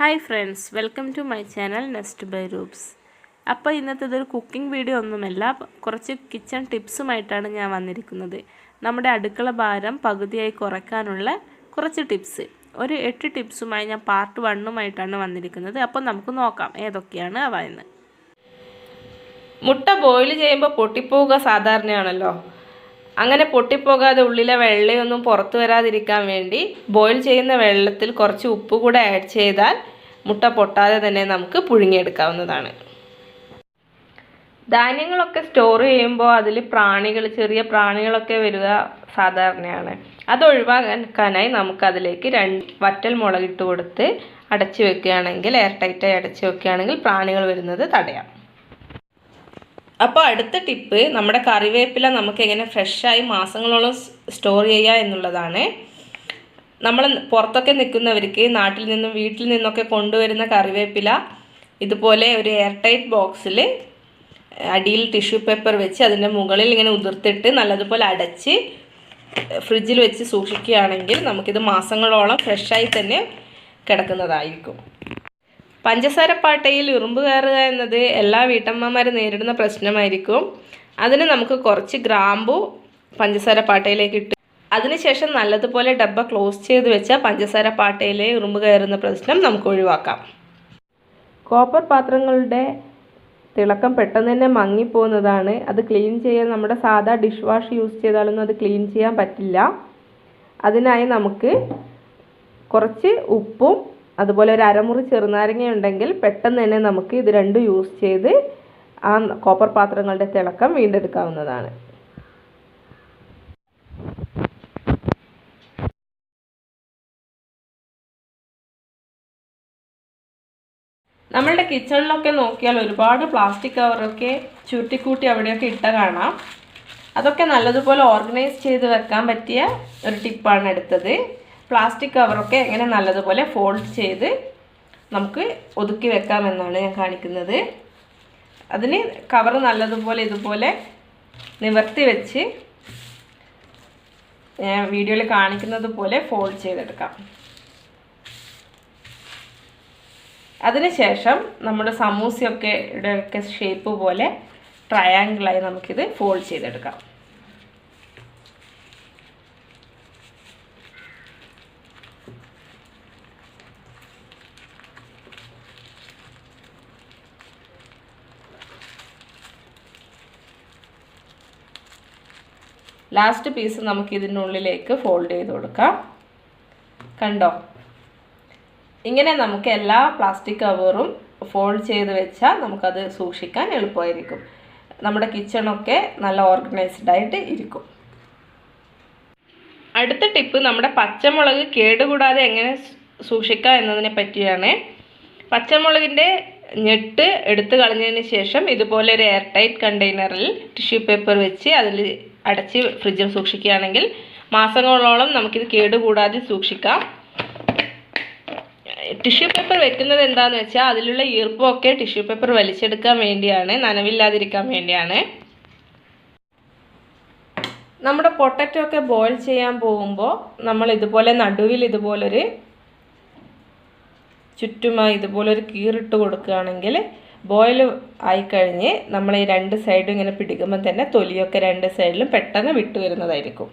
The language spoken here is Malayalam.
Hi friends, welcome to my channel nest by Roops. അപ്പോൾ ഇന്നത്തേതൊരു കുക്കിംഗ് വീഡിയോ ഒന്നുമല്ല, കുറച്ച് കിച്ചൺ ടിപ്സുമായിട്ടാണ് ഞാൻ വന്നിരിക്കുന്നത്. നമ്മുടെ അടുക്കള ഭാരം പകുതിയായി കുറയ്ക്കാനുള്ള കുറച്ച് ടിപ്സ്, ഒരു 8 ടിപ്സുമായി ഞാൻ പാർട്ട് 1 വന്നിരിക്കുന്നത്. അപ്പോൾ നമുക്ക് നോക്കാം ഏതൊക്കെയാണ് അവ എന്ന്. മുട്ട ബോയിൽ ചെയ്യുമ്പോൾ പൊട്ടിപ്പോവുക സാധാരണയാണല്ലോ. അങ്ങനെ പൊട്ടിപ്പോകാതെ ഉള്ളിലെ വെള്ളയൊന്നും പുറത്തു വരാതിരിക്കാൻ വേണ്ടി ബോയിൽ ചെയ്യുന്ന വെള്ളത്തിൽ കുറച്ച് ഉപ്പ് കൂടെ ആഡ് ചെയ്താൽ മുട്ട പൊട്ടാതെ തന്നെ നമുക്ക് പുഴുങ്ങിയെടുക്കാവുന്നതാണ്. ധാന്യങ്ങളൊക്കെ സ്റ്റോർ ചെയ്യുമ്പോൾ അതിൽ ചെറിയ പ്രാണികളൊക്കെ വരിക സാധാരണയാണ്. അത് ഒഴിവാക്കാനായി നമുക്കതിലേക്ക് 2 വറ്റൽ മുളകിട്ട് കൊടുത്ത് അടച്ചു വെക്കുകയാണെങ്കിൽ, എയർ ടൈറ്റായി അടച്ചു വെക്കുകയാണെങ്കിൽ പ്രാണികൾ വരുന്നത് തടയാം. അപ്പോൾ അടുത്ത ടിപ്പ്, നമ്മുടെ കറിവേപ്പില നമുക്ക് എങ്ങനെ ഫ്രഷായി മാസങ്ങളോളം സ്റ്റോർ ചെയ്യുക എന്നുള്ളതാണ്. നമ്മൾ പുറത്തൊക്കെ നിൽക്കുന്നവർക്ക് നാട്ടിൽ നിന്നും വീട്ടിൽ നിന്നൊക്കെ കൊണ്ടുവരുന്ന കറിവേപ്പില ഇതുപോലെ ഒരു എയർ ടൈറ്റ് ബോക്സിൽ അടിയിൽ ടിഷ്യൂ പേപ്പർ വെച്ച് അതിൻ്റെ മുകളിൽ ഇങ്ങനെ ഉതിർത്തിട്ട് നല്ലതുപോലെ അടച്ച് ഫ്രിഡ്ജിൽ വെച്ച് സൂക്ഷിക്കുകയാണെങ്കിൽ നമുക്കിത് മാസങ്ങളോളം ഫ്രഷായി തന്നെ കിടക്കുന്നതായിരിക്കും. പഞ്ചസാരപ്പാട്ടയിൽ ഉറുമ്പ് കയറുക എന്നത് എല്ലാ വീട്ടമ്മമാരും നേരിടുന്ന പ്രശ്നമായിരിക്കും. അതിന് നമുക്ക് കുറച്ച് ഗ്രാമ്പു പഞ്ചസാരപ്പാട്ടയിലേക്ക് ഇട്ട് അതിനുശേഷം നല്ലതുപോലെ ഡബ്ബ ക്ലോസ് ചെയ്ത് വെച്ചാൽ പഞ്ചസാരപ്പാട്ടയിലെ ഉറുമ്പ് കയറുന്ന പ്രശ്നം നമുക്ക് ഒഴിവാക്കാം. കോപ്പർ പാത്രങ്ങളുടെ തിളക്കം പെട്ടെന്ന് തന്നെ മങ്ങിപ്പോകുന്നതാണ്. അത് ക്ലീൻ ചെയ്യാൻ നമ്മുടെ സാധാ ഡിഷ് വാഷ് യൂസ് ചെയ്താലൊന്നും അത് ക്ലീൻ ചെയ്യാൻ പറ്റില്ല. അതിനായി നമുക്ക് കുറച്ച് ഉപ്പും അതുപോലെ ഒരു അരമുറി ചെറുനാരങ്ങ ഉണ്ടെങ്കിൽ പെട്ടെന്ന് തന്നെ നമുക്ക് ഇത് രണ്ടും യൂസ് ചെയ്ത് ആ കോപ്പർ പാത്രങ്ങളുടെ തിളക്കം വീണ്ടെടുക്കാവുന്നതാണ്. നമ്മളുടെ കിച്ചണിലൊക്കെ നോക്കിയാൽ ഒരുപാട് പ്ലാസ്റ്റിക് കവറൊക്കെ ചുരുട്ടിക്കൂട്ടി അവിടെയൊക്കെ ഇട്ട കാണാം. അതൊക്കെ നല്ലതുപോലെ ഓർഗനൈസ് ചെയ്ത് വെക്കാൻ പറ്റിയ ഒരു ടിപ്പാണ് എടുത്തത്. പ്ലാസ്റ്റിക് കവറൊക്കെ എങ്ങനെ നല്ലതുപോലെ ഫോൾഡ് ചെയ്ത് നമുക്ക് ഒതുക്കി വെക്കാമെന്നാണ് ഞാൻ കാണിക്കുന്നത്. അതിന് കവർ നല്ലതുപോലെ ഇതുപോലെ നിവർത്തി വെച്ച് ഞാൻ വീഡിയോയിൽ കാണിക്കുന്നത് പോലെ ഫോൾഡ് ചെയ്തെടുക്കാം. അതിനുശേഷം നമ്മുടെ സമൂസയൊക്കെ ഷേപ്പ് പോലെ ട്രയാങ്കിളായി നമുക്കിത് ഫോൾഡ് ചെയ്തെടുക്കാം. ലാസ്റ്റ് പീസ് നമുക്ക് ഇതിനുള്ളിലേക്ക് ഫോൾഡ് ചെയ്ത് കൊടുക്കാം. കണ്ടോ? ഇങ്ങനെ നമുക്ക് എല്ലാ പ്ലാസ്റ്റിക് കവറും ഫോൾഡ് ചെയ്ത് വെച്ചാൽ നമുക്കത് സൂക്ഷിക്കാൻ എളുപ്പമായിരിക്കും. നമ്മുടെ കിച്ചണൊക്കെ നല്ല ഓർഗനൈസ്ഡ് ആയിട്ട് ഇരിക്കും. അടുത്ത ടിപ്പ്, നമ്മുടെ പച്ചമുളക് കേടുകൂടാതെ എങ്ങനെ സൂക്ഷിക്കാം എന്നതിനെ പറ്റിയാണ്. പച്ചമുളകിൻ്റെ ഞെട്ട് എടുത്ത് കളഞ്ഞതിന് ശേഷം ഇതുപോലെ ഒരു എയർ ടൈറ്റ് കണ്ടെയ്നറിൽ ടിഷ്യൂ പേപ്പർ വെച്ച് അതിൽ അടച്ച് ഫ്രിഡ്ജിൽ സൂക്ഷിക്കുകയാണെങ്കിൽ മാസങ്ങളോളം നമുക്കിത് കേടുകൂടാതെ സൂക്ഷിക്കാം. ടിഷ്യൂ പേപ്പർ വെക്കുന്നത് എന്താണെന്ന് വെച്ചാൽ അതിലുള്ള ഈർപ്പമൊക്കെ ടിഷ്യൂ പേപ്പർ വലിച്ചെടുക്കാൻ വേണ്ടിയാണ്, നനവില്ലാതിരിക്കാൻ വേണ്ടിയാണ്. നമ്മുടെ പൊട്ടറ്റോ ഒക്കെ ബോയിൽ ചെയ്യാൻ പോകുമ്പോൾ നമ്മൾ ഇതുപോലെ നടുവിൽ ഇതുപോലൊരു ചുറ്റുമായി ഇതുപോലൊരു കീറിട്ട് കൊടുക്കുകയാണെങ്കിൽ ബോയിൽ ആയിക്കഴിഞ്ഞ് നമ്മൾ ഈ 2 സൈഡും ഇങ്ങനെ പിടിക്കുമ്പോൾ തന്നെ തൊലിയൊക്കെ 2 സൈഡിലും പെട്ടെന്ന് വിട്ടു വരുന്നതായിരിക്കും.